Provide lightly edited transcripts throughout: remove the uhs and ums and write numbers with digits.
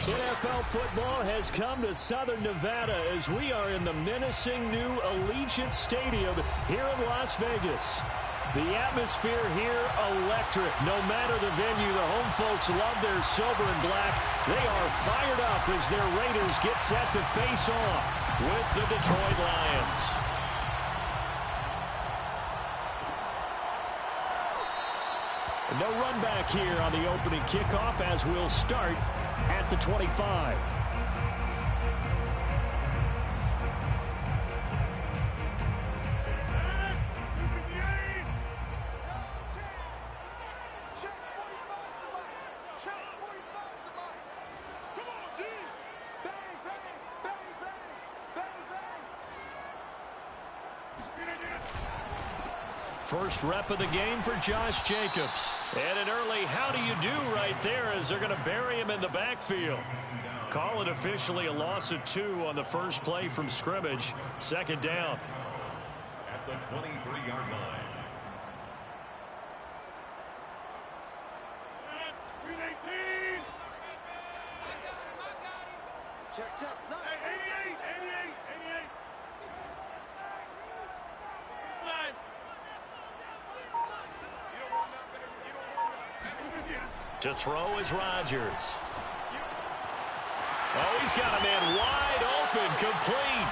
NFL football has come to Southern Nevada as we are in the menacing new Allegiant Stadium here in Las Vegas. The atmosphere here, electric. No matter the venue, the home folks love their silver and black. They are fired up as their Raiders get set to face off with the Detroit Lions. No run back here on the opening kickoff as we'll start at the 25. First rep of the game for Josh Jacobs. And an early how do you do right there as they're going to bury him in the backfield. Call it officially a loss of 2 on the first play from scrimmage. Second down. At the 23-yard line. Check. 88. To throw is Rodgers. Oh, he's got a man wide open, complete.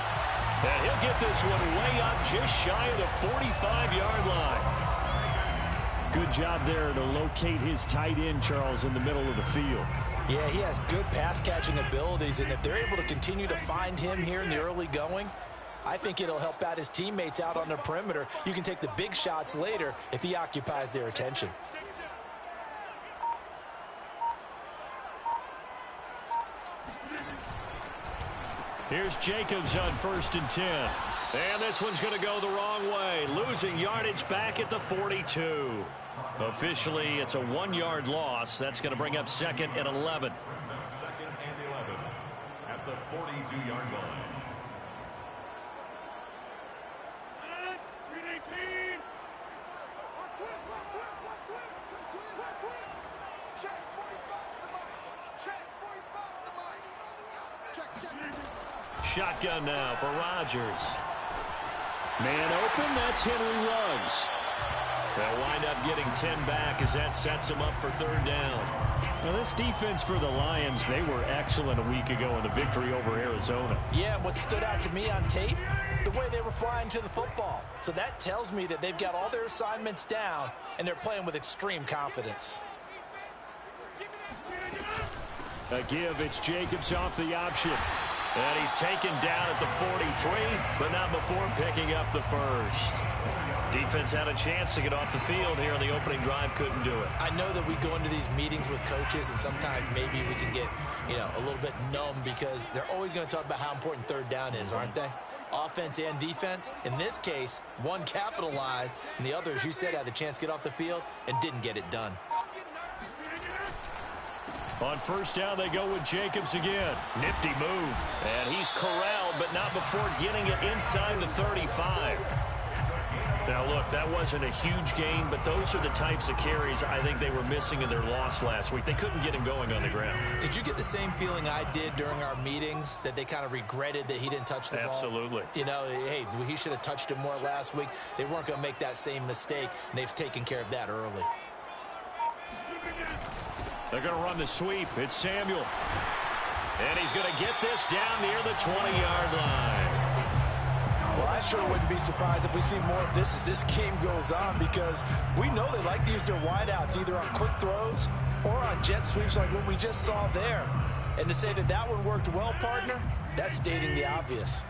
And he'll get this one way up just shy of the 45-yard line. Good job there to locate his tight end, Charles, in the middle of the field. Yeah, he has good pass-catching abilities, and if they're able to continue to find him here in the early going, I think it'll help out his teammates out on the perimeter. You can take the big shots later if he occupies their attention. Here's Jacobs on 1st and 10. And this one's going to go the wrong way. Losing yardage back at the 42. Officially, it's a 1-yard loss. That's going to bring up 2nd and 11. 2nd and 11 at the 42-yard line. Shotgun now for Rodgers. Man open, that's Henry Ruggs. They'll wind up getting 10 back as that sets them up for 3rd down. Now this defense for the Lions, they were excellent a week ago in the victory over Arizona. Yeah, what stood out to me on tape, the way they were flying to the football. So that tells me that they've got all their assignments down and they're playing with extreme confidence. A give, it's Jacobs off the option. And he's taken down at the 43, but not before picking up the first. Defense had a chance to get off the field here in the opening drive, couldn't do it. I know that we go into these meetings with coaches, and sometimes maybe we can get, a little bit numb because they're always going to talk about how important 3rd down is, aren't they? Offense and defense. In this case, one capitalized, and the other, as you said, had a chance to get off the field and didn't get it done. On 1st down, they go with Jacobs again. Nifty move. And he's corralled, but not before getting it inside the 35. Now, look, that wasn't a huge gain, but those are the types of carries I think they were missing in their loss last week. They couldn't get him going on the ground. Did you get the same feeling I did during our meetings, that they kind of regretted that he didn't touch the ball? Absolutely. Hey, he should have touched it more last week. They weren't going to make that same mistake, and they've taken care of that early. They're going to run the sweep. It's Samuel. And he's going to get this down near the 20-yard line. Well, I sure wouldn't be surprised if we see more of this as this game goes on, because we know they like to use their wideouts either on quick throws or on jet sweeps like what we just saw there. And to say that that one worked well, partner, that's stating the obvious.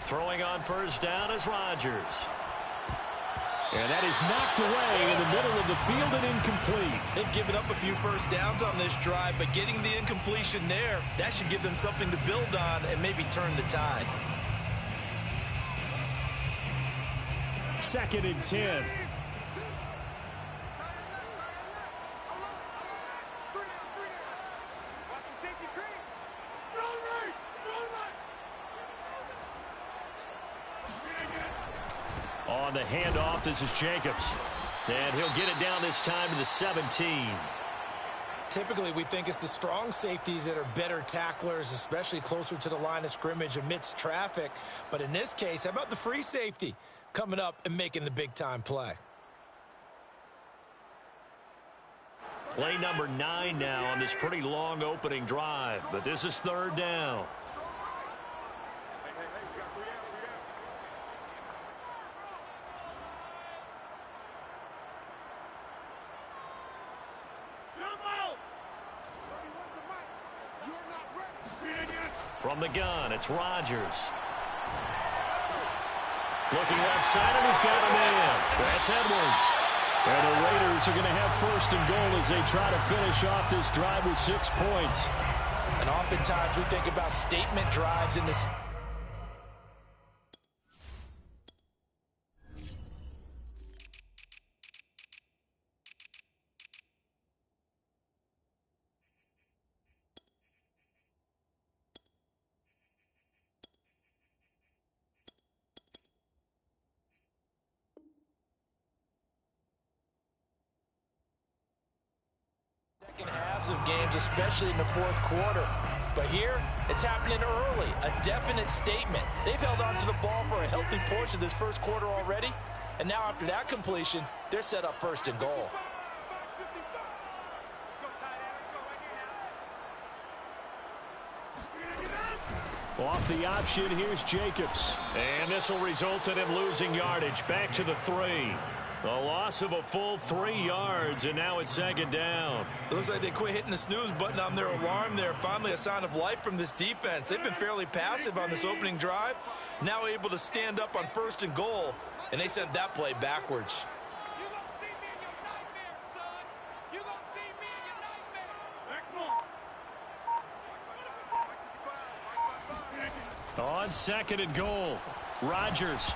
Throwing on 1st down is Rodgers. And that is knocked away in the middle of the field and incomplete. They've given up a few 1st downs on this drive, but getting the incompletion there, that should give them something to build on and maybe turn the tide. 2nd and 10. the handoff. This is Jacobs. And he'll get it down this time to the 17. Typically, we think it's the strong safeties that are better tacklers, especially closer to the line of scrimmage amidst traffic. But in this case, how about the free safety coming up and making the big-time play? Play number 9 now on this pretty long opening drive. But this is 3rd down. From the gun, it's Rodgers. Looking left side, and he's got a man. That's Edwards. And the Raiders are going to have 1st and goal as they try to finish off this drive with 6 points. And oftentimes we think about statement drives in this. Halves of games, especially in the 4th quarter. But here, it's happening early. A definite statement. They've held on to the ball for a healthy portion of this 1st quarter already. And now after that completion, they're set up 1st and goal. Off the option, here's Jacobs. And this will result in him losing yardage. Back to the 3. A loss of a full 3 yards, and now it's 2nd down. It looks like they quit hitting the snooze button on their alarm there. Finally a sign of life from this defense. They've been fairly passive on this opening drive. Now able to stand up on 1st and goal, and they sent that play backwards. On 2nd and goal, Rodgers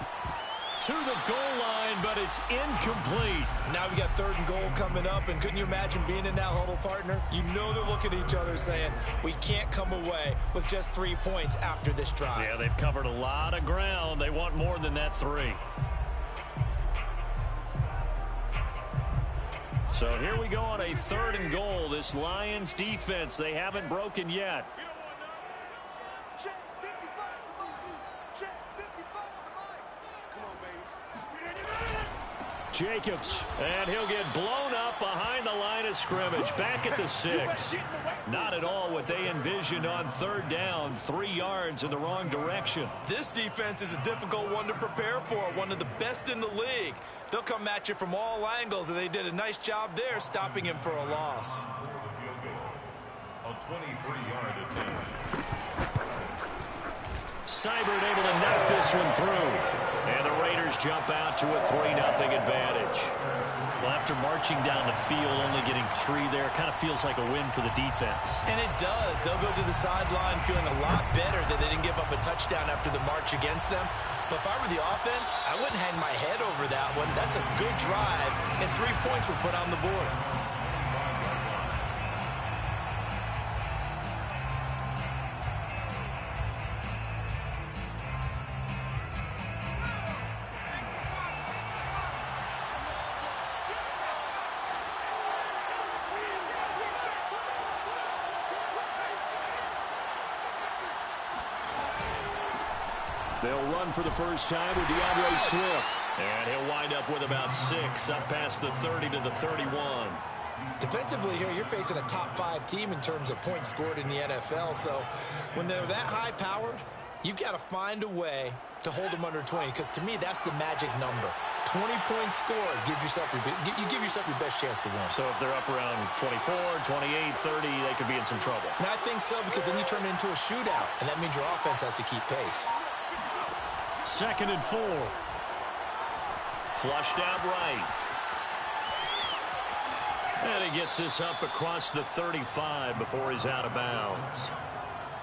to the goal line, but it's incomplete. Now we got 3rd and goal coming up, and couldn't you imagine being in that huddle, partner? You know they're looking at each other saying, we can't come away with just 3 points after this drive. Yeah, they've covered a lot of ground. They want more than that 3. So here we go on a 3rd and goal. This Lions defense, they haven't broken yet. Jacobs, and he'll get blown up behind the line of scrimmage. Back at the 6. Not at all what they envisioned on 3rd down. 3 yards in the wrong direction. This defense is a difficult one to prepare for. One of the best in the league. They'll come at you from all angles, and they did a nice job there stopping him for a loss. A 23-yard attempt. Seibert able to knock this one through. And the Raiders jump out to a 3-0 advantage. Well, after marching down the field, only getting 3 there, kind of feels like a win for the defense. And it does. They'll go to the sideline feeling a lot better that they didn't give up a touchdown after the march against them. But if I were the offense, I wouldn't hang my head over that one. That's a good drive, and 3 points were put on the board. They'll run for the first time with DeAndre Swift. And he'll wind up with about 6 up past the 30 to the 31. Defensively here, you're facing a top 5 team in terms of points scored in the NFL. So when they're that high-powered, you've got to find a way to hold them under 20. Because to me, that's the magic number. 20 points scored gives yourself you give yourself your best chance to win. So if they're up around 24, 28, 30, they could be in some trouble. And I think so, because then you turn it into a shootout, and that means your offense has to keep pace. 2nd and 4. Flushed out right. And he gets this up across the 35 before he's out of bounds.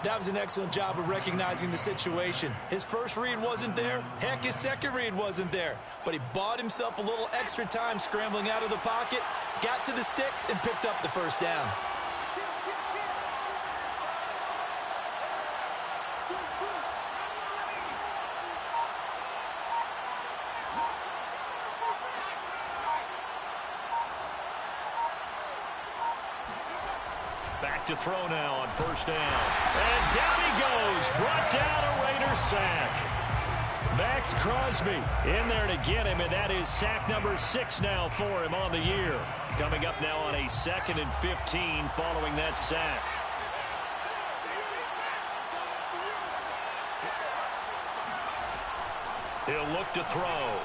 That was an excellent job of recognizing the situation. His first read wasn't there. Heck, his second read wasn't there. But he bought himself a little extra time scrambling out of the pocket, got to the sticks, and picked up the first down. Back to throw now on first down. And down he goes. Brought down a Raider sack. Max Crosby in there to get him, and that is sack number 6 now for him on the year. Coming up now on a 2nd and 15 following that sack. He'll look to throw.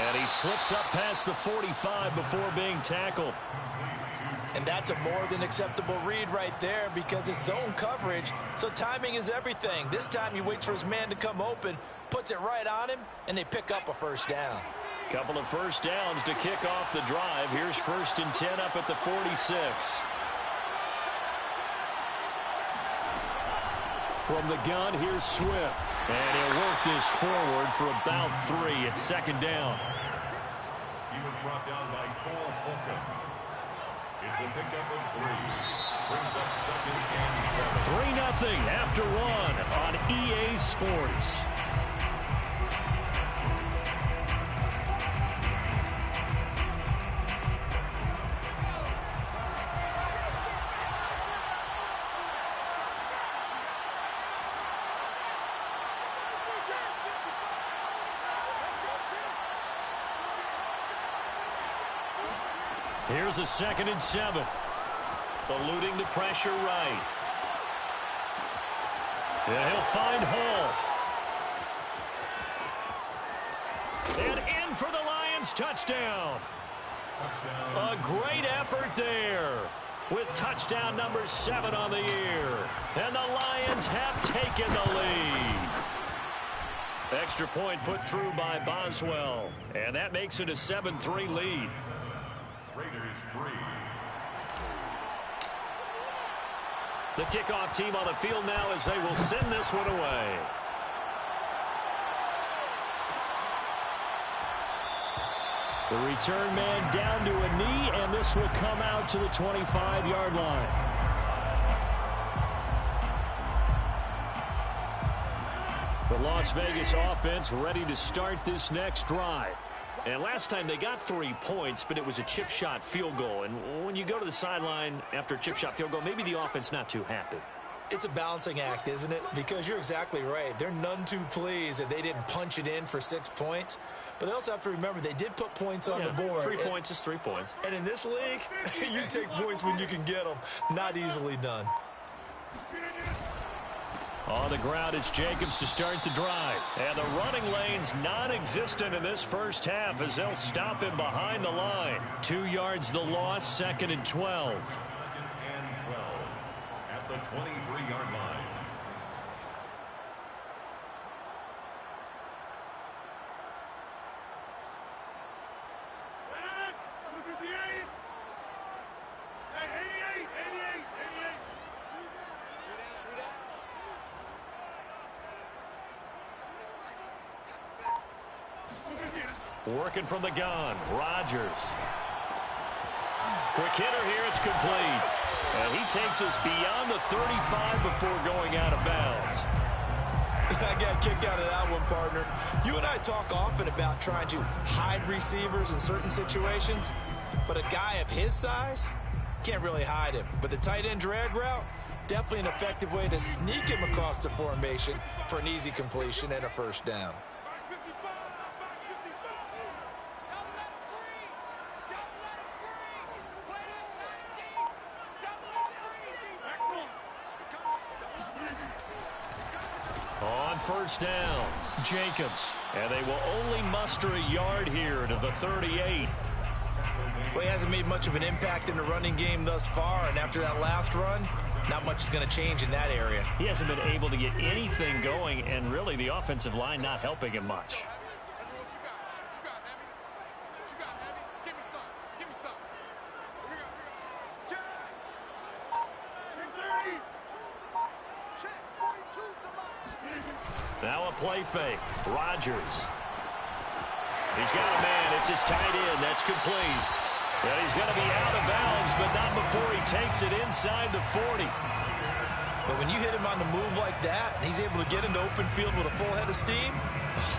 And he slips up past the 45 before being tackled. And that's a more than acceptable read right there because it's zone coverage, so timing is everything. This time he waits for his man to come open, puts it right on him, and they pick up a first down. Couple of first downs to kick off the drive. Here's 1st and 10 up at the 46. From the gun, here's Swift. And he'll work this forward for about 3 at 2nd down. He was brought down by Cole Holcomb. It's a pickup of 3. Brings up 2nd and 7. 3-0 after 1 on EA Sports. Here's a 2nd and 7. Eluding the pressure right. And he'll find Hall. And in for the Lions touchdown. A great effort there with touchdown number 7 on the year. And the Lions have taken the lead. Extra point put through by Boswell. And that makes it a 7-3 lead. Raiders 3. The kickoff team on the field now as they will send this one away. The return man down to a knee, and this will come out to the 25-yard line. The Las Vegas offense ready to start this next drive. And last time they got 3 points, but it was a chip shot field goal. And when you go to the sideline after a chip shot field goal, maybe the offense not too happy. It's a balancing act, isn't it? Because you're exactly right. They're none too pleased that they didn't punch it in for 6 points. But they also have to remember they did put points on the board. 3 points is 3 points. And in this league, you take points when you can get them. Not easily done. On the ground, it's Jacobs to start the drive. And the running lane's non-existent in this first half as they'll stop him behind the line. 2 yards the loss, 2nd and 12. 2nd and 12 at the 23-yard line. Working from the gun, Rodgers. Quick hitter here, it's complete. And he takes us beyond the 35 before going out of bounds. I got a kick out of that one, partner. You and I talk often about trying to hide receivers in certain situations, but a guy of his size can't really hide him. But the tight end drag route, definitely an effective way to sneak him across the formation for an easy completion and a first down. First down, Jacobs. And they will only muster a yard here to the 38. Well, he hasn't made much of an impact in the running game thus far, and after that last run, not much is going to change in that area. He hasn't been able to get anything going, and really the offensive line not helping him much. Now a play fake. Rodgers. He's got a man. It's his tight end. That's complete. And he's going to be out of bounds, but not before he takes it inside the 40. But when you hit him on the move like that, and he's able to get into open field with a full head of steam,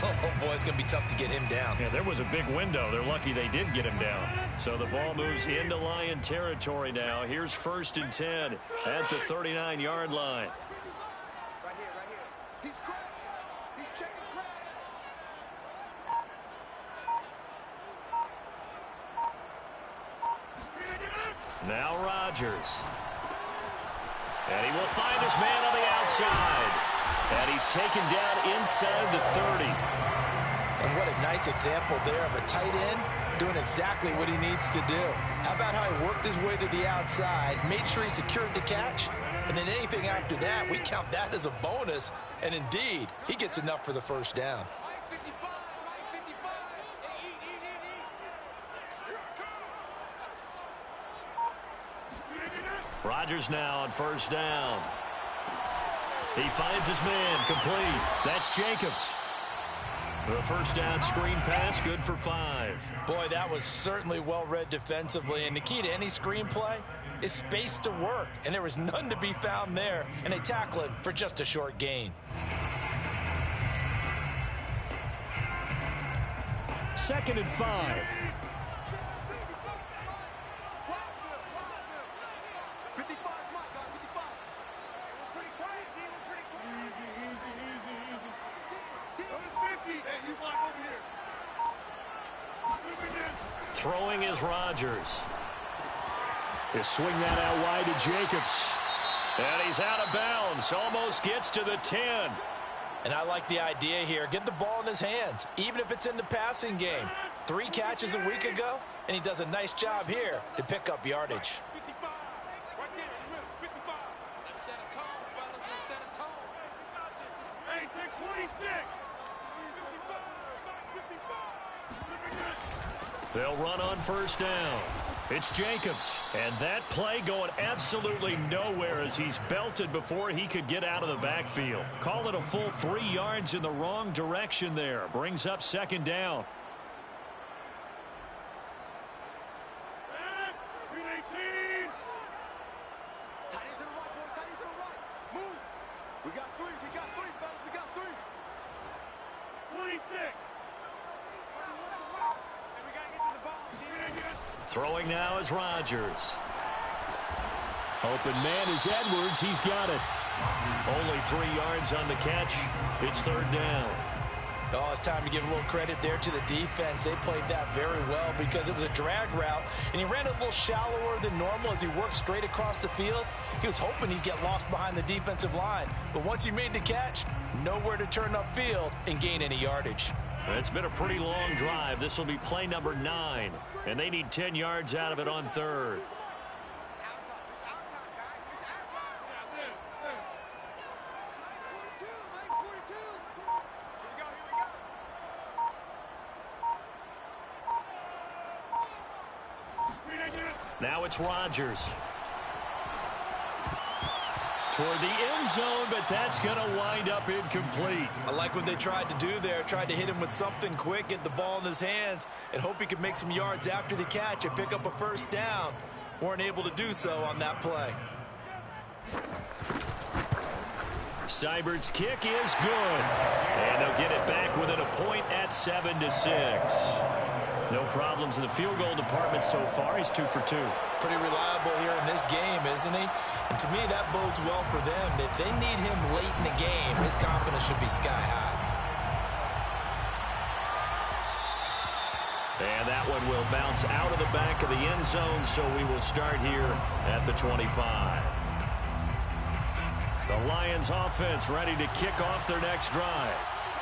Oh, boy, it's going to be tough to get him down. Yeah, there was a big window. They're lucky they did get him down. So the ball moves into Lion territory now. Here's 1st and 10 at the 39-yard line. Right here, right here. He's crashing. He's checking crash. Now Rodgers. And he will find his man on the outside. And he's taken down inside the 30. And what a nice example there of a tight end doing exactly what he needs to do. How about how he worked his way to the outside, made sure he secured the catch, and then anything after that, we count that as a bonus. And indeed, he gets enough for the first down. Rodgers now on 1st down. He finds his man, complete. That's Jacobs. The 1st down screen pass, good for 5. Boy, that was certainly well read defensively, and the key to any screen play is space to work, and there was none to be found there, and they tackle it for just a short gain. 2nd and 5. 50. Hey, you block over here. Throwing is Rodgers. He'll swing that out wide to Jacobs. And he's out of bounds. Almost gets to the 10. And I like the idea here. Get the ball in his hands, even if it's in the passing game. 3 catches a week ago, and he does a nice job here to pick up yardage. 55. Right there, 55. Let's set a tone, fellas. Let's set a tone. Hey, take 26. 55. They'll run on 1st down. It's Jacobs. And that play going absolutely nowhere as he's belted before he could get out of the backfield. Call it a full 3 yards in the wrong direction there. Brings up 2nd down. We got 3, fellas. We got 3. 26. And we got to get to the ball. Throwing now is Rodgers. Open man is Edwards. He's got it. Only 3 yards on the catch. It's 3rd down. Oh, it's time to give a little credit there to the defense. They played that very well because it was a drag route, and he ran a little shallower than normal as he worked straight across the field. He was hoping he'd get lost behind the defensive line, but once he made the catch, nowhere to turn upfield and gain any yardage. It's been a pretty long drive. This will be play number 9, and they need 10 yards out of it on 3rd. Now it's Rodgers. Toward the end zone, but that's going to wind up incomplete. I like what they tried to do there. Tried to hit him with something quick, get the ball in his hands, and hope he could make some yards after the catch and pick up a 1st down. Weren't able to do so on that play. Seibert's kick is good. And they'll get it back within a point at 7-6. No problems in the field goal department so far. He's 2 for 2. Pretty reliable here in this game, isn't he? And to me, that bodes well for them. If they need him late in the game, his confidence should be sky high. And that one will bounce out of the back of the end zone, so we will start here at the 25. The Lions offense ready to kick off their next drive.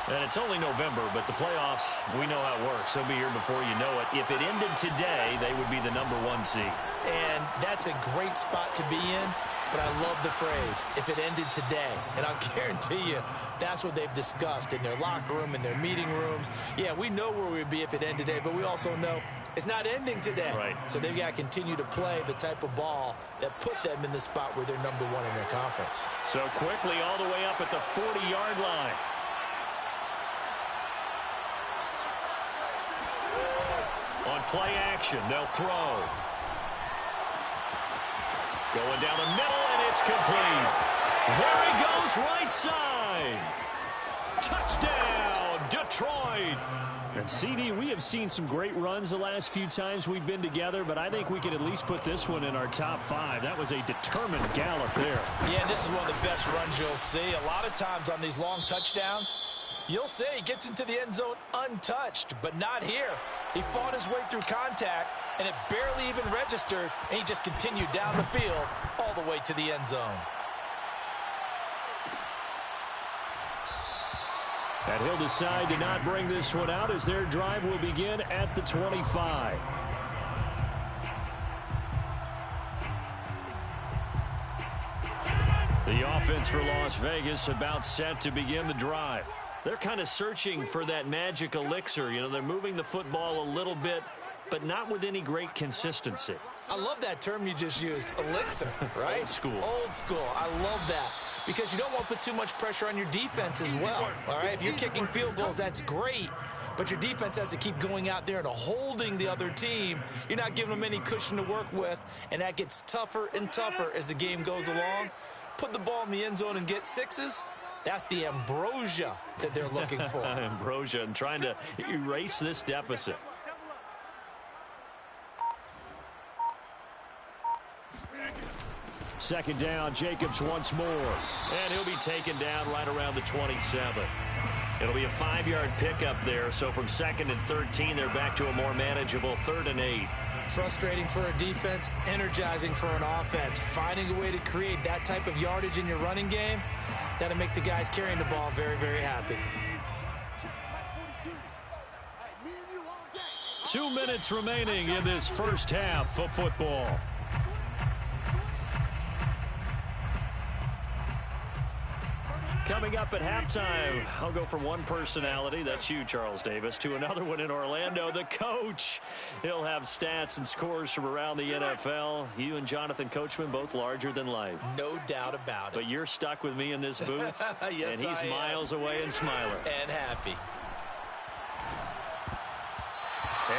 And it's only November, but the playoffs, we know how it works. They'll be here before you know it. If it ended today, they would be the number 1 seed. And that's a great spot to be in, but I love the phrase, if it ended today. And I'll guarantee you, that's what they've discussed in their locker room, in their meeting rooms. Yeah, we know where we'd be if it ended today, but we also know it's not ending today. Right. So they've got to continue to play the type of ball that put them in the spot where they're number 1 in their conference. So quickly all the way up at the 40-yard line. On play action, they'll throw. Going down the middle, and it's complete. There he goes, right side. Touchdown. touchdown, Detroit. And CD, we have seen some great runs the last few times we've been together, but I think we can at least put this one in our top 5. That was a determined gallop there. Yeah, this is one of the best runs you'll see. A lot of times on these long touchdowns, you'll say he gets into the end zone untouched, but not here. He fought his way through contact, and it barely even registered, and he just continued down the field all the way to the end zone. And he'll decide to not bring this one out as their drive will begin at the 25. The offense for Las Vegas about set to begin the drive. They're kind of searching for that magic elixir. You know, they're moving the football a little bit, but not with any great consistency. I love that term you just used, elixir, right? Old school. Old school. I love that because you don't want to put too much pressure on your defense as well, all right? If you're kicking field goals, that's great, but your defense has to keep going out there and holding the other team. You're not giving them any cushion to work with, and that gets tougher and tougher as the game goes along. Put the ball in the end zone and get 6s. That's the ambrosia that they're looking for. Ambrosia and trying to erase this deficit. Second down, Jacobs once more. And he'll be taken down right around the 27. It'll be a 5-yard pickup there. So from 2nd and 13, they're back to a more manageable 3rd and 8. Frustrating for a defense, energizing for an offense. Finding a way to create that type of yardage in your running game, that'll make the guys carrying the ball very, very happy. 2 minutes remaining in this first half of football. Coming up at halftime, I'll go from one personality, that's you, Charles Davis, to another one in Orlando, the coach. He'll have stats and scores from around the NFL. You and Jonathan Coachman, both larger than life. No doubt about it. But you're stuck with me in this booth, yes, and he's miles away and smiling. And happy.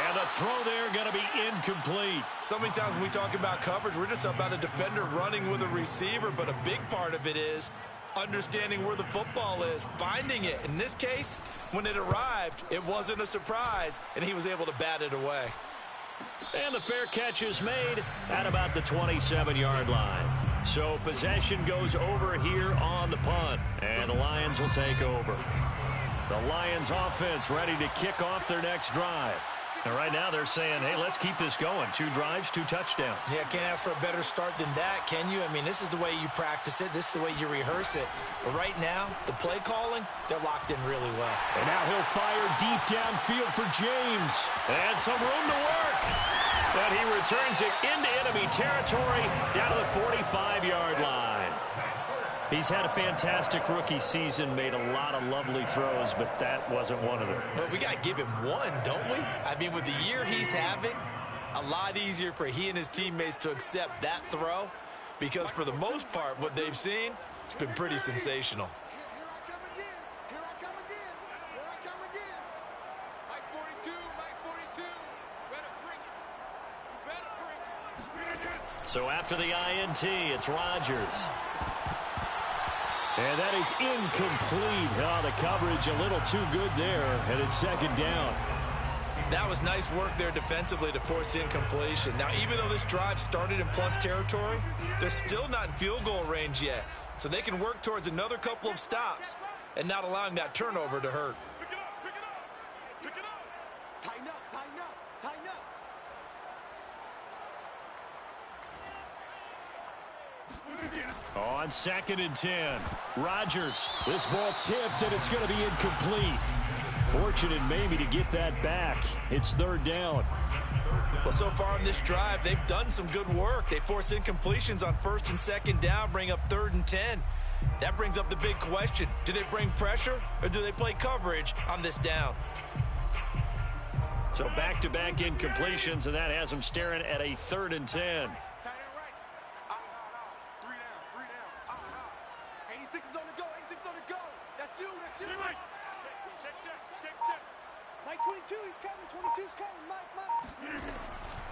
And the throw there going to be incomplete. So many times when we talk about coverage, we're just about a defender running with a receiver, but a big part of it is understanding where the football is, finding it. In this case, when it arrived, it wasn't a surprise, and he was able to bat it away. And the fair catch is made at about the 27-yard line. So possession goes over here on the punt, and the Lions will take over. The Lions offense ready to kick off their next drive. And right now they're saying, hey, let's keep this going. 2 drives, 2 touchdowns. Yeah, can't ask for a better start than that, can you? I mean, this is the way you practice it. This is the way you rehearse it. But right now, the play calling, they're locked in really well. And now he'll fire deep downfield for James. And some room to work. And he returns it into enemy territory down to the 45-yard line. He's had a fantastic rookie season, made a lot of lovely throws, but that wasn't one of them. But we got to give him one, don't we? I mean, with the year he's having, a lot easier for he and his teammates to accept that throw because for the most part, what they've seen, it's been pretty sensational. Here I come again. Mike 42, Mike 42. Better bring it. So after the INT, it's Rodgers. And that is incomplete. Oh, the coverage a little too good there, and it's 2nd down. That was nice work there defensively to force incompletion. Now, even though this drive started in plus territory, they're still not in field goal range yet. So they can work towards another couple of stops and not allowing that turnover to hurt. Pick it up. Tighten up. On 2nd and 10, Rodgers. This ball tipped, and it's going to be incomplete. Fortunate maybe to get that back. It's 3rd down. Well, so far in this drive, they've done some good work. They force incompletions on 1st and 2nd down, bring up 3rd and 10. That brings up the big question. Do they bring pressure, or do they play coverage on this down? So back-to-back incompletions, and that has them staring at a 3rd and 10.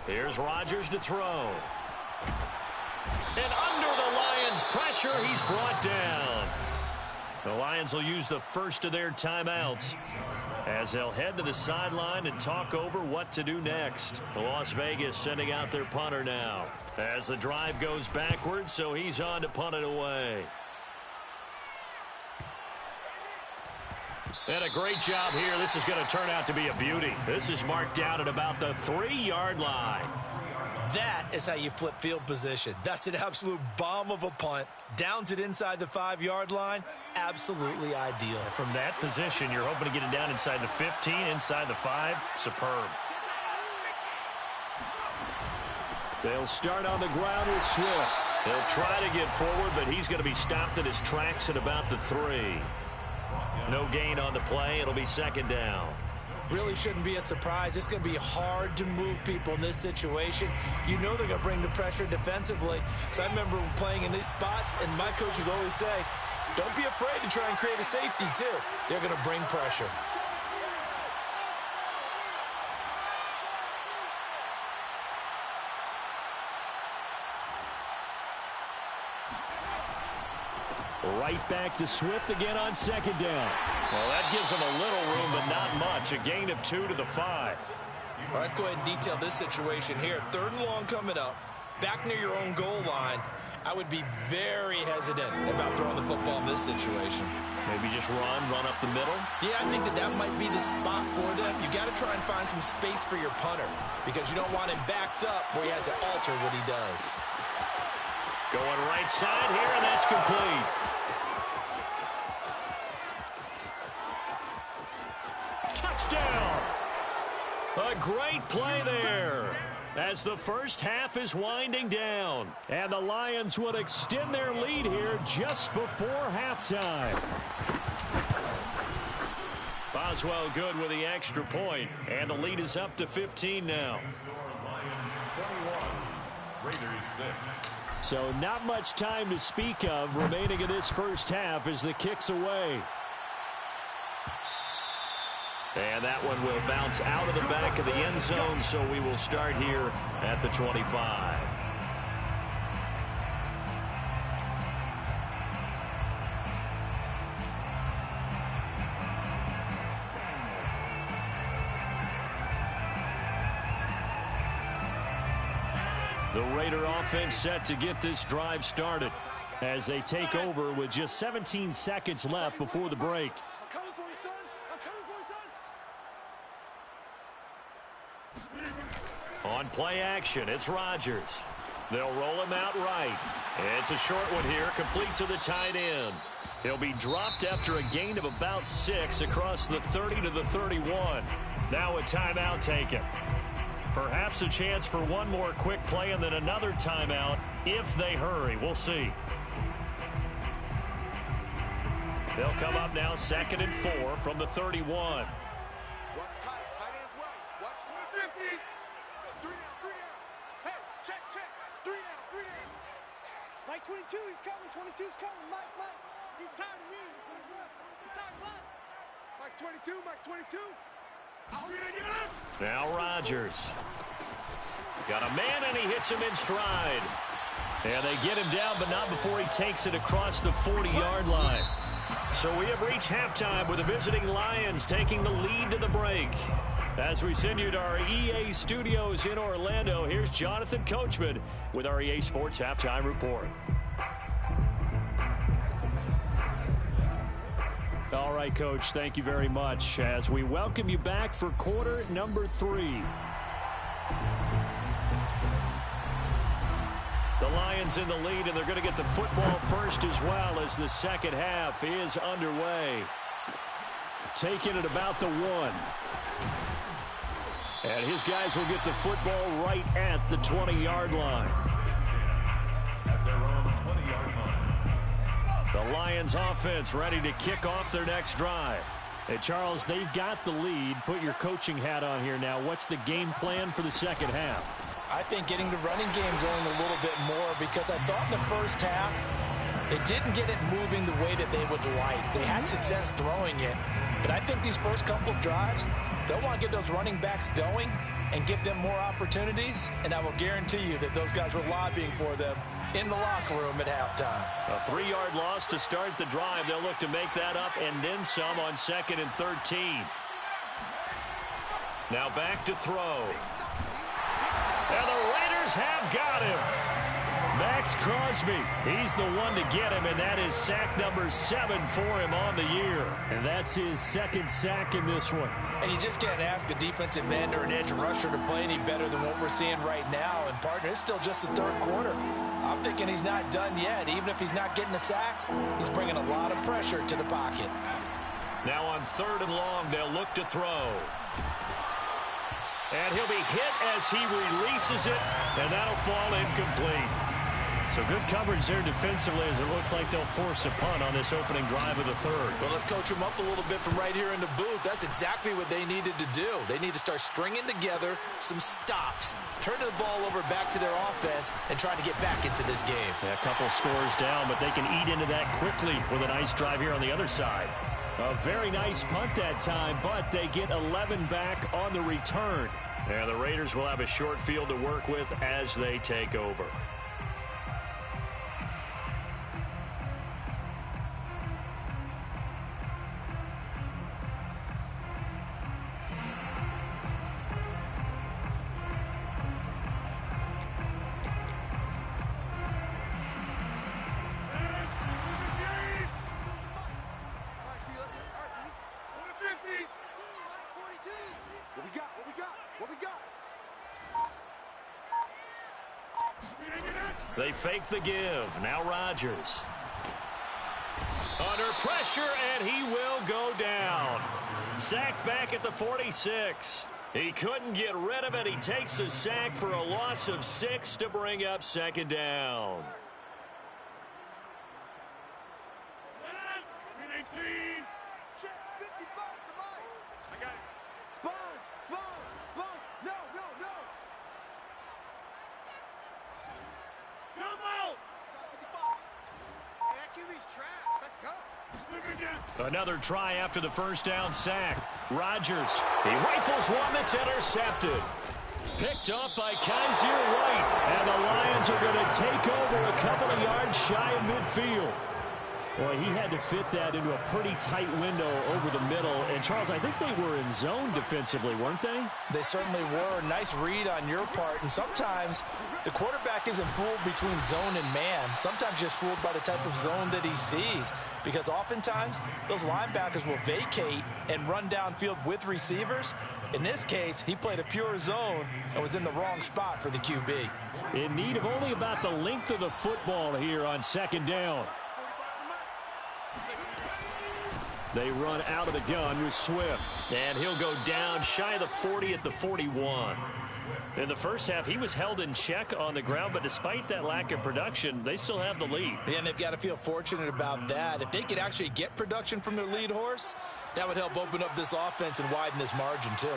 Here's Rodgers to throw. And under the Lions' pressure, he's brought down. The Lions will use the first of their timeouts as they'll head to the sideline and talk over what to do next. Las Vegas sending out their punter now as the drive goes backwards, so he's on to punt it away. And a great job here. This is going to turn out to be a beauty. This is marked down at about the 3-yard line. That is how you flip field position. That's an absolute bomb of a punt. Downs it inside the 5-yard line. Absolutely ideal. From that position, you're hoping to get it down inside the 15, inside the 5. Superb. They'll start on the ground with Swift. They'll try to get forward, but he's going to be stopped in his tracks at about the 3. No gain on the play. It'll be second down. Really shouldn't be a surprise. It's going to be hard to move people in this situation. You know they're going to bring the pressure defensively. So I remember playing in these spots, and my coaches always say, don't be afraid to try and create a safety, too. They're going to bring pressure. Right back to Swift again on second down. Well, that gives them a little room, but not much. A gain of 2 to the 5. Well, let's go ahead and detail this situation here. 3rd and long coming up. Back near your own goal line. I would be very hesitant about throwing the football in this situation. Maybe just run up the middle? Yeah, I think that might be the spot for them. You got to try and find some space for your punter because you don't want him backed up where he has to alter what he does. Going right side here, and that's complete. Touchdown! A great play there as the first half is winding down. And the Lions would extend their lead here just before halftime. Boswell good with the extra point, and the lead is up to 15 now. Lions 21, Raiders 6. So not much time to speak of remaining in this first half as the kick's away. And that one will bounce out of the back of the end zone, so we will start here at the 25. The Raider offense set to get this drive started as they take over with just 17 seconds left before the break. On play action, it's Rodgers. They'll roll him out right. It's a short one here, complete to the tight end. He'll be dropped after a gain of about 6 across the 30 to the 31. Now a timeout taken. Perhaps a chance for one more quick play and then another timeout if they hurry. We'll see. They'll come up now 2nd and 4 from the 31. Mike 22, he's coming. 22's coming. Mike. He's tired of me. He's tired of us. Mike's 22. Mike's 22. Now Rodgers. Got a man, and he hits him in stride. And they get him down, but not before he takes it across the 40-yard line. So we have reached halftime with the visiting Lions taking the lead to the break. As we send you to our EA studios in Orlando, here's Jonathan Coachman with our EA Sports Halftime Report. All right, Coach, thank you very much as we welcome you back for quarter number 3. The Lions in the lead, and they're going to get the football first as well as the second half is underway. Taking it about the 1. And his guys will get the football right at the 20-yard line. At their own 20-yard line. The Lions offense ready to kick off their next drive. Hey, Charles, they've got the lead. Put your coaching hat on here now. What's the game plan for the second half? I think getting the running game going a little bit more because I thought in the first half they didn't get it moving the way that they would like. They had success throwing it, but I think these first couple of drives, they'll want to get those running backs going and give them more opportunities, and I will guarantee you that those guys were lobbying for them in the locker room at halftime. A 3-yard loss to start the drive. They'll look to make that up and then some on 2nd and 13. Now back to throw. And the Raiders have got him. Max Crosby, he's the one to get him, and that is sack number 7 for him on the year. And that's his 2nd sack in this one. And you just can't ask a defensive end or an edge rusher to play any better than what we're seeing right now. And, partner, it's still just the 3rd quarter. I'm thinking he's not done yet. Even if he's not getting a sack, he's bringing a lot of pressure to the pocket. Now on 3rd and long, they'll look to throw. And he'll be hit as he releases it, and that'll fall incomplete. So good coverage there defensively as it looks like they'll force a punt on this opening drive of the 3rd. Well, let's coach them up a little bit from right here in the booth. That's exactly what they needed to do. They need to start stringing together some stops, turning the ball over back to their offense, and trying to get back into this game. Yeah, a couple scores down, but they can eat into that quickly with a nice drive here on the other side. A very nice punt that time, but they get 11 back on the return. And the Raiders will have a short field to work with as they take over. They fake the give. Now Rodgers. Under pressure, and he will go down. Sacked back at the 46. He couldn't get rid of it. He takes a sack for a loss of 6 to bring up 2nd down. Another try after the 1st down sack. Rodgers, he rifles one that's intercepted. Picked up by Kaiser White. And the Lions are going to take over a couple of yards shy of midfield. Boy, he had to fit that into a pretty tight window over the middle. And, Charles, I think they were in zone defensively, weren't they? They certainly were. Nice read on your part. And sometimes the quarterback isn't fooled between zone and man. Sometimes just fooled by the type of zone that he sees. Because oftentimes, those linebackers will vacate and run downfield with receivers. In this case, he played a pure zone and was in the wrong spot for the QB. In need of only about the length of the football here on 2nd down. They run out of the gun with Swift. And he'll go down shy of the 40 at the 41. In the first half, he was held in check on the ground, but despite that lack of production, they still have the lead. Yeah, and they've got to feel fortunate about that. If they could actually get production from their lead horse, that would help open up this offense and widen this margin, too.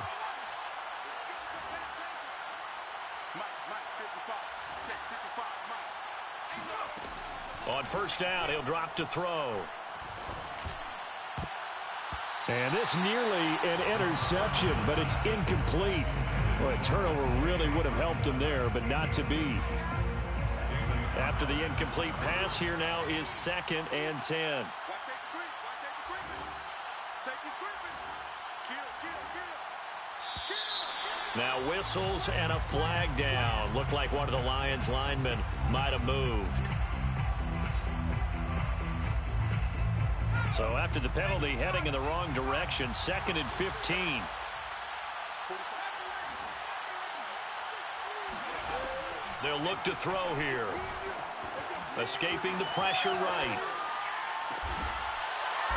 On 1st down, he'll drop to throw. And this nearly an interception, but it's incomplete. Well, a turnover really would have helped him there, but not to be. After the incomplete pass, here now is 2nd and 10. Now whistles and a flag down. Looked like one of the Lions linemen might have moved. So after the penalty, heading in the wrong direction, 2nd and 15. They'll look to throw here. Escaping the pressure right.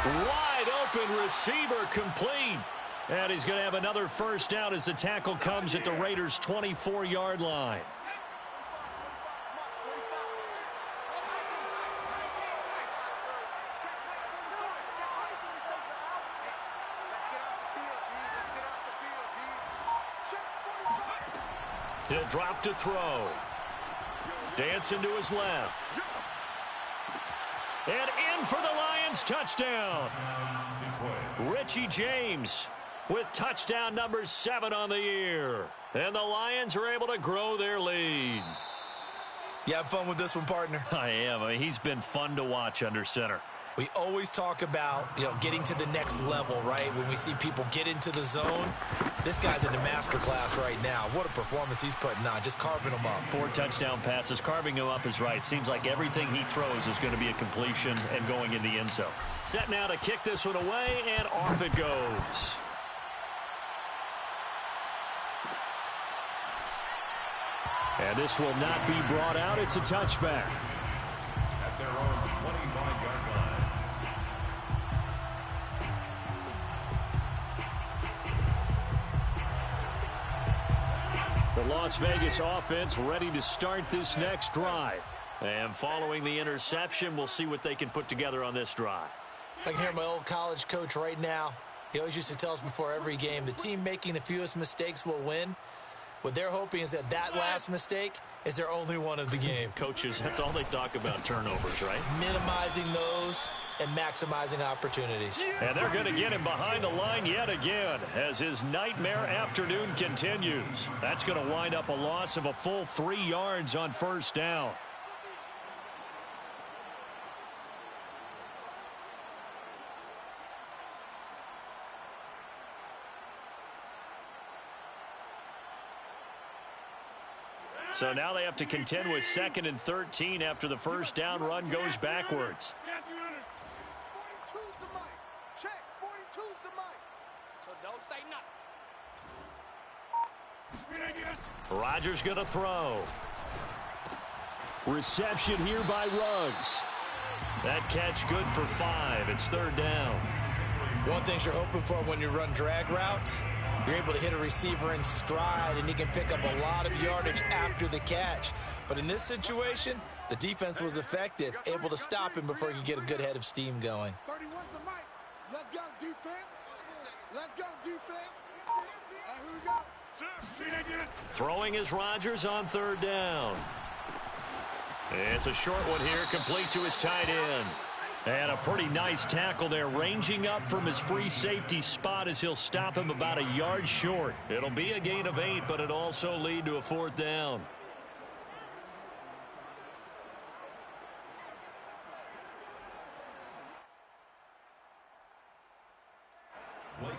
Wide open receiver complete. And he's going to have another 1st down as the tackle comes at the Raiders' 24-yard line. He'll drop to throw. Dancing to his left. And in for the Lions touchdown. Richie James. with touchdown number 7 on the year. And the Lions are able to grow their lead. You have fun with this one, partner? I am. I mean, he's been fun to watch under center. We always talk about, getting to the next level, right? When we see people get into the zone, this guy's in the master class right now. What a performance he's putting on, just carving them up. 4 touchdown passes. Carving him up is right. Seems like everything he throws is going to be a completion and going in the end zone. Set now to kick this one away, and off it goes. And this will not be brought out. It's a touchback. At their own 25-yard line. The Las Vegas offense ready to start this next drive. And following the interception, we'll see what they can put together on this drive. I can hear my old college coach right now. He always used to tell us before every game, the team making the fewest mistakes will win. What they're hoping is that last mistake is their only one of the game. Coaches, that's all they talk about, turnovers, right? Minimizing those and maximizing opportunities. And they're going to get him behind the line yet again as his nightmare afternoon continues. That's going to wind up a loss of a full 3 yards on first down. So now they have to contend with 2nd and 13 after the first down run goes backwards. 42's the mic. Check. 42's the mic. So don't say nothing. Rodgers going to throw. Reception here by Ruggs. That catch good for 5. It's 3rd down. One thing you're hoping for when you run drag routes, you're able to hit a receiver in stride, and he can pick up a lot of yardage after the catch. But in this situation, the defense was effective, able to stop him before he could get a good head of steam going. 31's the mic. Let's go, defense. Let's go, defense. Here we go. Throwing is Rodgers on 3rd down. It's a short one here, complete to his tight end. And a pretty nice tackle there, ranging up from his free safety spot as he'll stop him about a yard short. It'll be a gain of 8, but it'll also lead to a 4th down.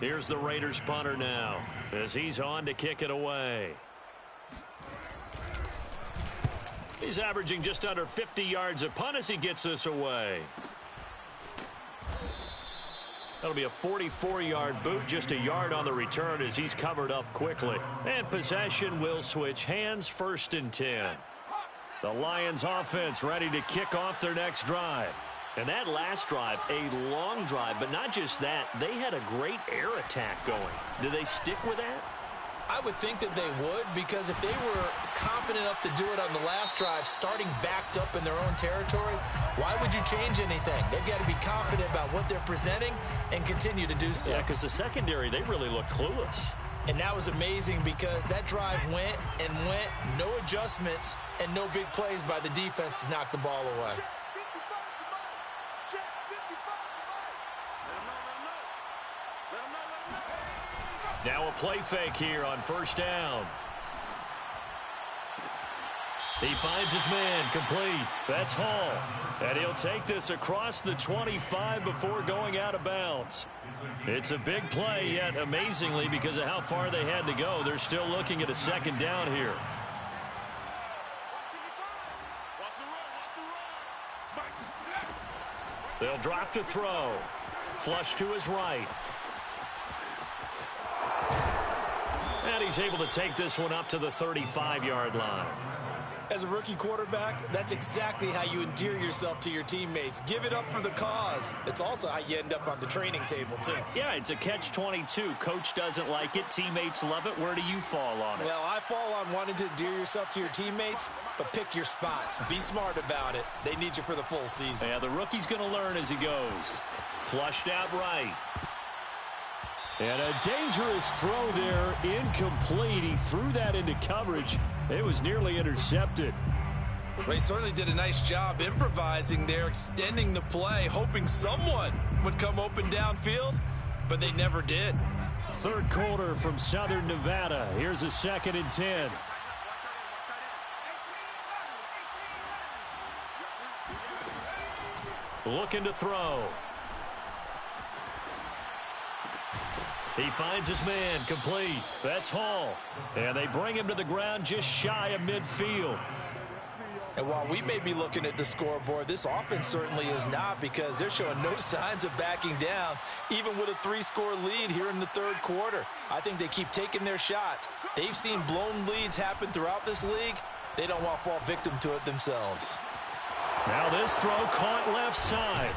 Here's the Raiders punter now as he's on to kick it away. He's averaging just under 50 yards a punt as he gets this away. That'll be a 44-yard boot, just a yard on the return as he's covered up quickly. And possession will switch hands, 1st and 10. The Lions offense ready to kick off their next drive. And that last drive, a long drive, but not just that, they had a great air attack going. Do they stick with that? I would think that they would, because if they were confident enough to do it on the last drive, starting backed up in their own territory, why would you change anything? They've got to be confident about what they're presenting and continue to do so. Yeah, because the secondary, they really look clueless. And that was amazing because that drive went and went, no adjustments and no big plays by the defense to knock the ball away. Now a play fake here on 1st down. He finds his man, complete. That's Hall. And he'll take this across the 25 before going out of bounds. It's a big play, yet amazingly, because of how far they had to go, they're still looking at a 2nd down here. They'll drop to throw. Flush to his right. And he's able to take this one up to the 35-yard line. As a rookie quarterback, that's exactly how you endear yourself to your teammates. Give it up for the cause. It's also how you end up on the training table, too. Yeah, it's a catch-22. Coach doesn't like it. Teammates love it. Where do you fall on it? Well, I fall on wanting to endear yourself to your teammates, but pick your spots. Be smart about it. They need you for the full season. Yeah, the rookie's going to learn as he goes. Flushed out right. And a dangerous throw there, incomplete. He threw that into coverage. It was nearly intercepted. Well, he certainly did a nice job improvising there, extending the play, hoping someone would come open downfield, but they never did. third quarter from Southern Nevada. Here's a 2nd and 10. Looking to throw. He finds his man, complete. That's Hall. And they bring him to the ground just shy of midfield. And while we may be looking at the scoreboard, this offense certainly is not, because they're showing no signs of backing down, even with a 3-score lead here in the third quarter. I think they keep taking their shots. They've seen blown leads happen throughout this league. They don't want to fall victim to it themselves. Now this throw caught left side.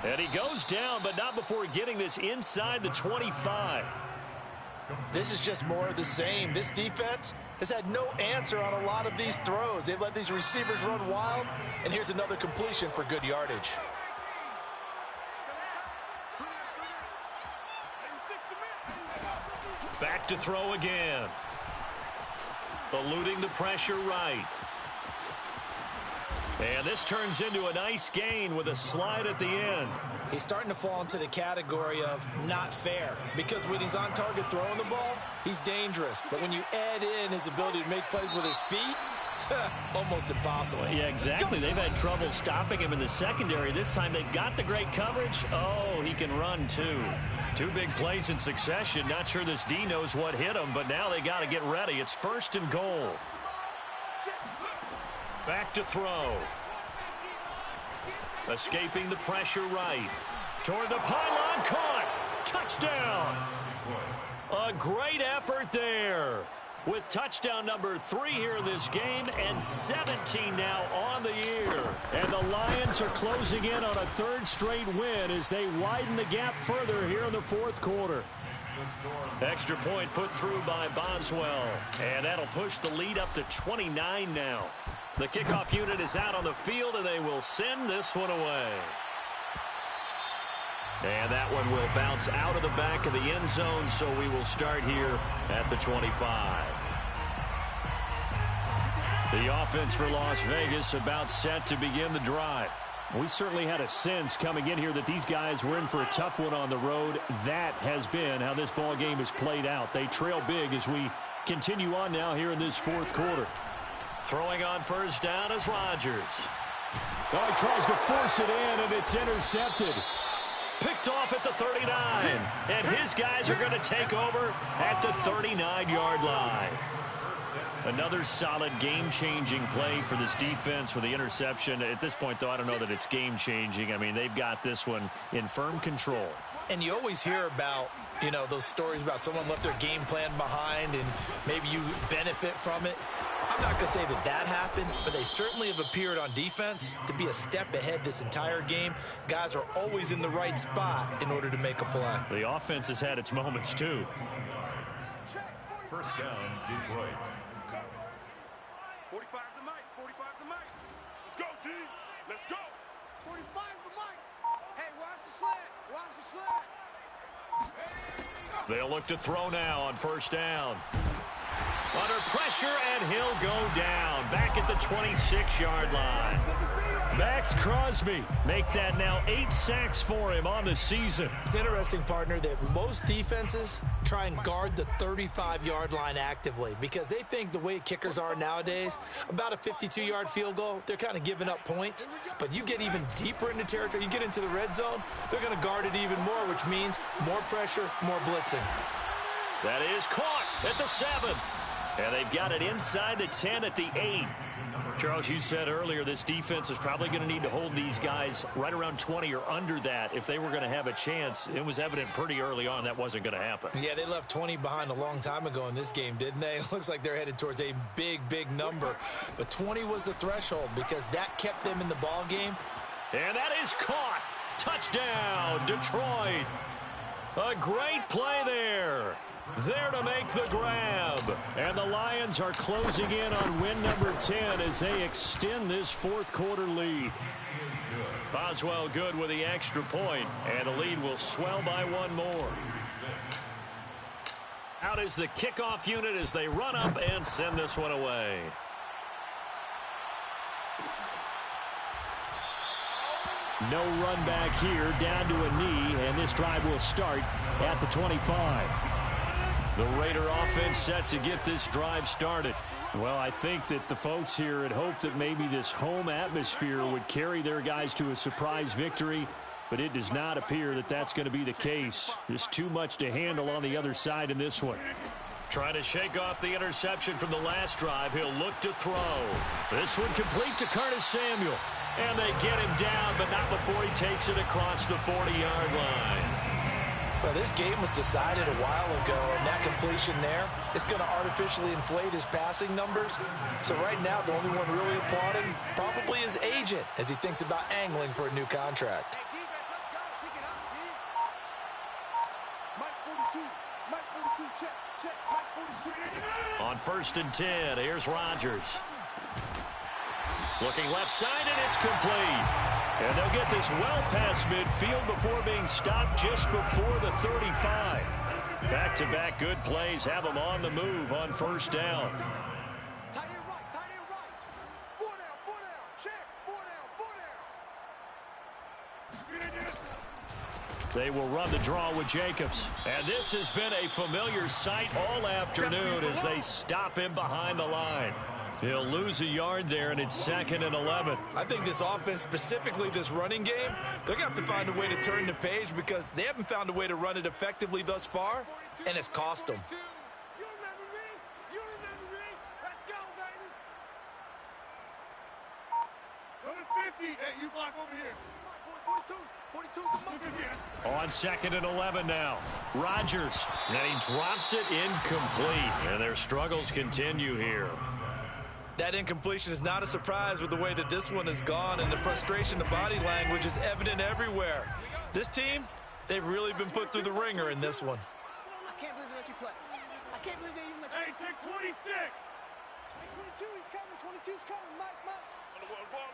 And he goes down, but not before getting this inside the 25. This is just more of the same. This defense has had no answer on a lot of these throws. They've let these receivers run wild, and here's another completion for good yardage. Back to throw again. Eluding the pressure right. And this turns into a nice gain with a slide at the end. He's starting to fall into the category of not fair, because when he's on target throwing the ball, he's dangerous. But when you add in his ability to make plays with his feet, almost impossible. Yeah, exactly. They've had trouble stopping him in the secondary. This time they've got the great coverage. Oh, he can run too. 2 big plays in succession. Not sure this D knows what hit him, but now they got to get ready. It's 1st and goal. Back to throw. Escaping the pressure right. Toward the pylon, caught. Touchdown. A great effort there. With touchdown number 3 here in this game, and 17 now on the year. And the Lions are closing in on a 3rd straight win as they widen the gap further here in the 4th quarter. Extra point put through by Boswell. And that'll push the lead up to 29 now. The kickoff unit is out on the field, and they will send this one away. And that one will bounce out of the back of the end zone, so we will start here at the 25. The offense for Las Vegas about set to begin the drive. We certainly had a sense coming in here that these guys were in for a tough one on the road. That has been how this ball game has played out. They trail big as we continue on now here in this 4th quarter. Throwing on 1st down is Rodgers. Oh, he tries to force it in, and it's intercepted. Picked off at the 39. And his guys are going to take over at the 39-yard line. Another solid game-changing play for this defense for the interception. At this point, though, I don't know that it's game-changing. I mean, they've got this one in firm control. And you always hear about, you know, those stories about someone left their game plan behind and maybe you benefit from it. I'm not going to say that that happened, but they certainly have appeared on defense to be a step ahead this entire game. Guys are always in the right spot in order to make a play. The offense has had its moments, too. 1st down, Detroit. 45's the mic. 45's the mic. Let's go, D. Let's go. 45's the mic. Hey, watch the slant. Watch the slant. They'll look to throw now on 1st down. Under pressure, and he'll go down. Back at the 26-yard line. Max Crosby make that now 8 sacks for him on the season. It's interesting, partner, that most defenses try and guard the 35-yard line actively because they think the way kickers are nowadays, about a 52-yard field goal, they're kind of giving up points. But you get even deeper into territory, you get into the red zone, they're going to guard it even more, which means more pressure, more blitzing. That is caught at the 7. And they've got it inside the 10 at the 8. Charles, you said earlier this defense is probably going to need to hold these guys right around 20 or under that if they were going to have a chance. It was evident pretty early on that wasn't going to happen. Yeah, they left 20 behind a long time ago in this game, didn't they? It looks like they're headed towards a big, big number. But 20 was the threshold because that kept them in the ball game. And that is caught. Touchdown, Detroit. A great play there. There to make the grab. And the Lions are closing in on win number 10 as they extend this 4th quarter lead. Boswell good with the extra point, and the lead will swell by 1 more. Out is the kickoff unit as they run up and send this one away. No run back here, down to a knee, and this drive will start at the 25. The Raider offense set to get this drive started. Well, I think that the folks here had hoped that maybe this home atmosphere would carry their guys to a surprise victory, but it does not appear that that's going to be the case. There's too much to handle on the other side in this one. Trying to shake off the interception from the last drive. He'll look to throw. This one complete to Curtis Samuel. And they get him down, but not before he takes it across the 40-yard line. Well, this game was decided a while ago, and that completion there is going to artificially inflate his passing numbers. So right now, the only one really applauding probably his agent as he thinks about angling for a new contract. On 1st and 10, here's Rodgers. Looking left side, and it's complete. And they'll get this well past midfield before being stopped just before the 35. Back-to-back good plays have them on the move on 1st down. Tight end right. 4 down, check. 4 down. They will run the draw with Jacobs. And this has been a familiar sight all afternoon as they stop him behind the line. He'll lose a yard there, and it's 2nd and 11. I think this offense, specifically this running game, they're going to have to find a way to turn the page because they haven't found a way to run it effectively thus far, and it's cost them. You remember me? Let's go, baby. Go to 50. Hey, you block over here. 42. On 2nd and 11 now. Rodgers, and he drops it incomplete. And their struggles continue here. That incompletion is not a surprise with the way that this one has gone, and the frustration, the body language is evident everywhere. This team, they've really been put through the ringer in this one. I can't believe they let you play. I can't believe they even let you play. Hey, take 26. Hey, 22, he's coming. 22's coming. Mike. On the ball.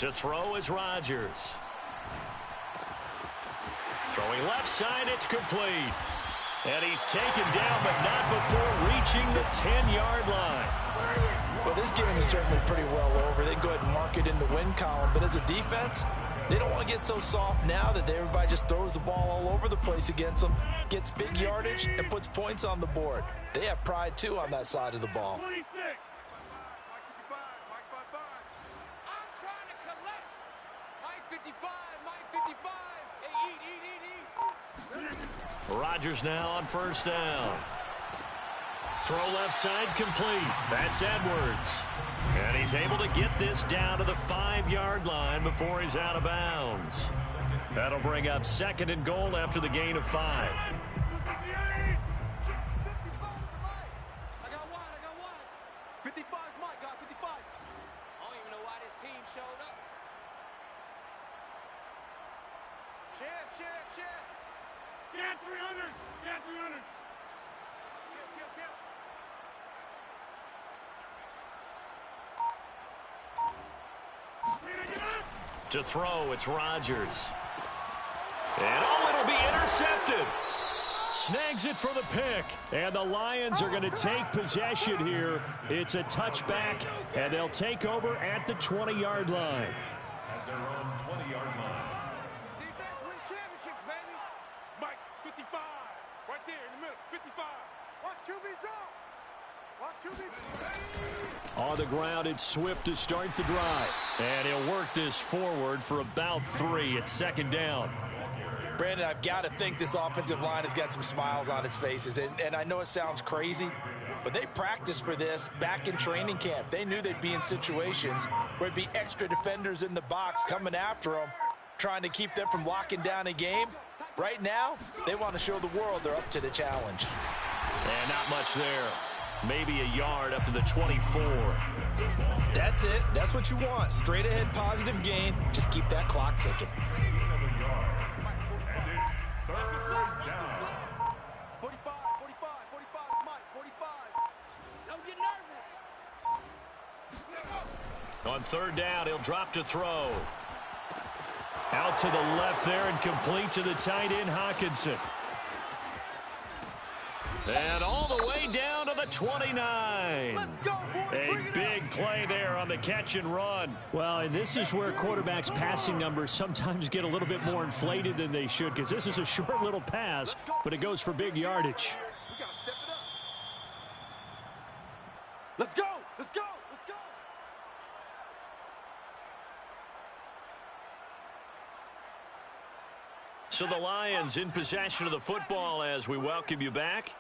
To throw is Rodgers. Throwing left side, it's complete. And he's taken down, but not before reaching the 10-yard line. Well, this game is certainly pretty well over. They can go ahead and mark it in the win column. But as a defense, they don't want to get so soft now that everybody just throws the ball all over the place against them, gets big yardage, and puts points on the board. They have pride, too, on that side of the ball. 26. Mike 55. I'm trying to collect. Mike 55. Hey, eat. Rodgers now on 1st down. Throw left side complete. That's Edwards. And he's able to get this down to the 5-yard line before he's out of bounds. That'll bring up 2nd and goal after the gain of 5. I got one. 55's Mike, guys. 55. I don't even know why this team showed up. Chef. Get 300. Kill. To throw, it's Rodgers. And it'll be intercepted. Snags it for the pick. And the Lions are going to take possession here. It's a touchback, and they'll take over at the 20-yard line. At their own 20-yard line. Defense wins championships, baby. Mike 55. Right there in the middle. 55. Watch QB drop. On the ground, it's Swift to start the drive. And he'll work this forward for about 3 at 2nd down. Brandon, I've got to think this offensive line has got some smiles on its faces. And I know it sounds crazy, but they practiced for this back in training camp. They knew they'd be in situations where it'd be extra defenders in the box coming after them, trying to keep them from locking down a game. Right now, they want to show the world they're up to the challenge. And not much there. Maybe a yard up to the 24. That's it. That's what you want. Straight ahead positive gain. Just keep that clock ticking. And it's 3rd down. 45, Mike, 45. Don't get nervous. On 3rd down, he'll drop to throw. Out to the left there and complete to the tight end, Hawkinson. And all the way down to the 29. Let's go, boys. A big play there on the catch and run. Well, and this is where quarterbacks' passing numbers sometimes get a little bit more inflated than they should, because this is a short little pass, but it goes for big yardage. We gotta step it up. Let's go! Let's go! Let's go! So the Lions in possession of the football as we welcome you back.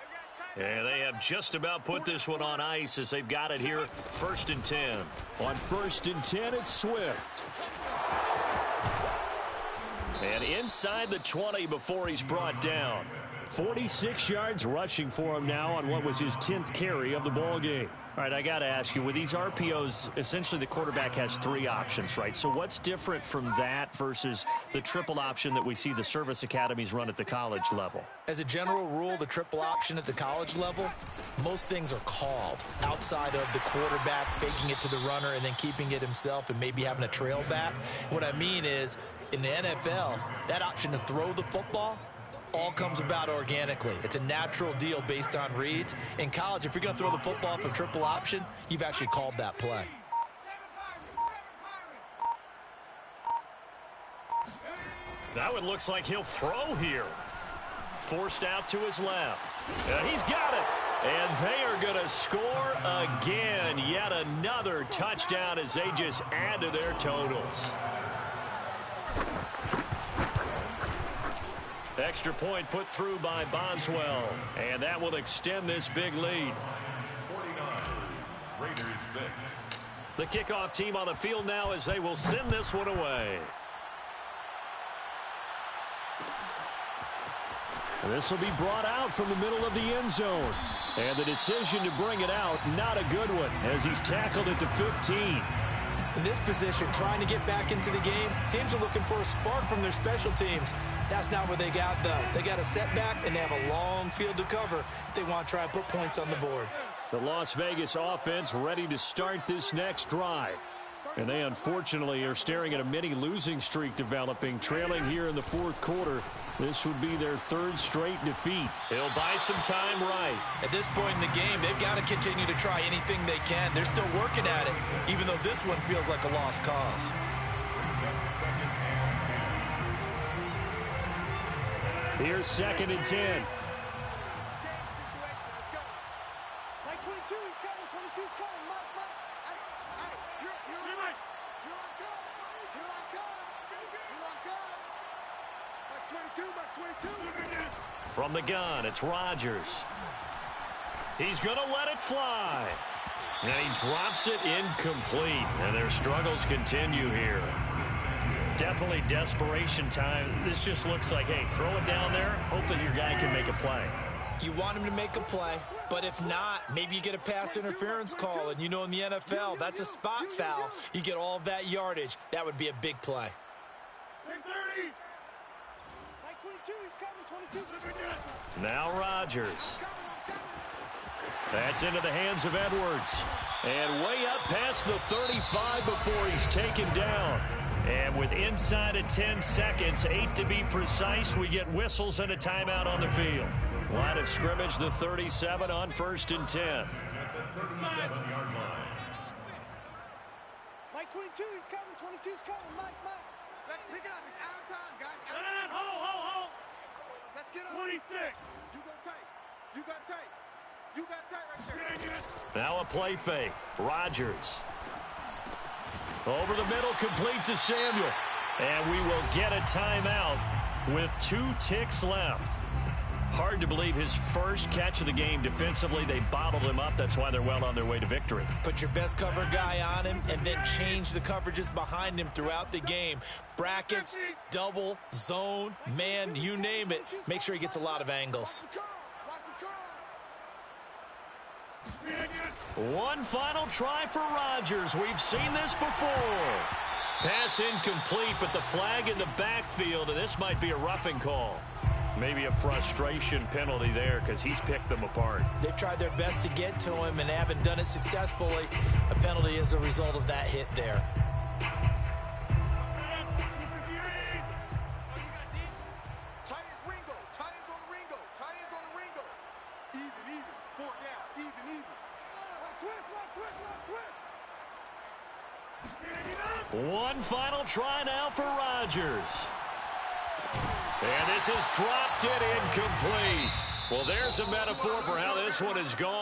And they have just about put this one on ice as they've got it here, 1st and 10. On 1st and 10, it's Swift. And inside the 20 before he's brought down. 46 yards rushing for him now on what was his 10th carry of the ball game. All right, I got to ask you, with these RPOs, essentially the quarterback has 3 options, right? So what's different from that versus the triple option that we see the service academies run at the college level? As a general rule, the triple option at the college level, most things are called outside of the quarterback faking it to the runner and then keeping it himself and maybe having a trail back. What I mean is, in the NFL, that option to throw the football all comes about organically. It's a natural deal based on reads. In college, if you're going to throw the football for triple option, you've actually called that play. That one looks like he'll throw here. Forced out to his left. He's got it. And they are going to score again. Yet another touchdown as they just add to their totals. Extra point put through by Boswell. And that will extend this big lead. 49, Raiders 6. The kickoff team on the field now as they will send this one away. This will be brought out from the middle of the end zone. And the decision to bring it out, not a good one, as he's tackled at the 15. In this position, trying to get back into the game, teams are looking for a spark from their special teams. That's not what they got, though. They got a setback, and they have a long field to cover if they want to try and put points on the board. The Las Vegas offense ready to start this next drive. And they, unfortunately, are staring at a mini losing streak developing, trailing here in the 4th quarter. This would be their 3rd straight defeat. He'll buy some time right. At this point in the game, they've got to continue to try anything they can. They're still working at it, even though this one feels like a lost cause. Here's 2nd and 10. From the gun, it's Rodgers. He's going to let it fly. And he drops it incomplete. And their struggles continue here. Definitely desperation time. This just looks like, hey, throw it down there. Hope that your guy can make a play. You want him to make a play, but if not, maybe you get a pass interference call. And you know in the NFL, that's a spot foul. You get all of that yardage. That would be a big play. Now Rodgers. That's into the hands of Edwards. And way up past the 35 before he's taken down. And with inside of 10 seconds, 8 to be precise, we get whistles and a timeout on the field. Line of scrimmage, the 37 on 1st and 10. At the 37-yard line. Mike 22, he's coming. 22's coming. Mike. Let's pick it up. It's our time, guys. Hold. Let's get up. 26. You go tight. You got tight. You got tight right there. Now a play fake. Rodgers. Over the middle, complete to Samuel. And we will get a timeout with 2 ticks left. Hard to believe his first catch of the game defensively. They bottled him up. That's why they're well on their way to victory. Put your best cover guy on him and then change the coverages behind him throughout the game. Brackets, double, zone, man, you name it. Make sure he gets a lot of angles. One final try for Rodgers. We've seen this before. Pass incomplete, but the flag in the backfield, and this might be a roughing call. Maybe a frustration penalty there because he's picked them apart. They've tried their best to get to him and haven't done it successfully. A penalty is a result of that hit there. Tight ends Ringo. Tight ends on the Ringo. Tight ends on the Ringo. Even. 4 down. Even. Switch. One final try now for Rodgers. And this is dropped it incomplete. Well, there's a metaphor for how this one is gone.